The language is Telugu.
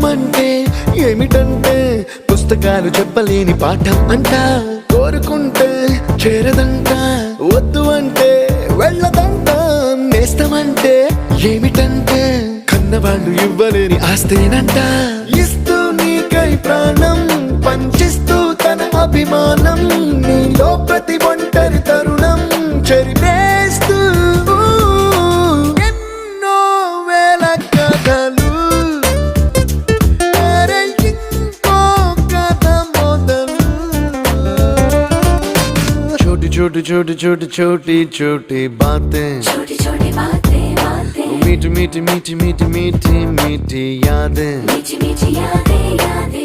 అంటే ఏమిటంటే పుస్తకాలు చెప్పలేని పాఠం అంట. కోరుకుంటే చేరదంట, వద్దు అంటే వెళ్ళదంట. నేస్తమంటే ఏమిటంటే కన్నవాళ్ళు ఇవ్వలేని ఆస్తేనంట. ఇస్తూ నీకై ప్రాణం పంచిస్తూ తన అభిమానం, నీలో ప్రతి ఒంటరి తరుణం చెరిపేస్తూ ఎన్నో వేల కథలు. అరే ఇంకో కథ మొదలు. छोटी छोटी छोटी छोटी छोटी छोटी बातें, छोटी छोटी बातें बातें, मीठी मीठी मीठी मीठी मीठी मीठी यादें, मीठी मीठी यादें यादें.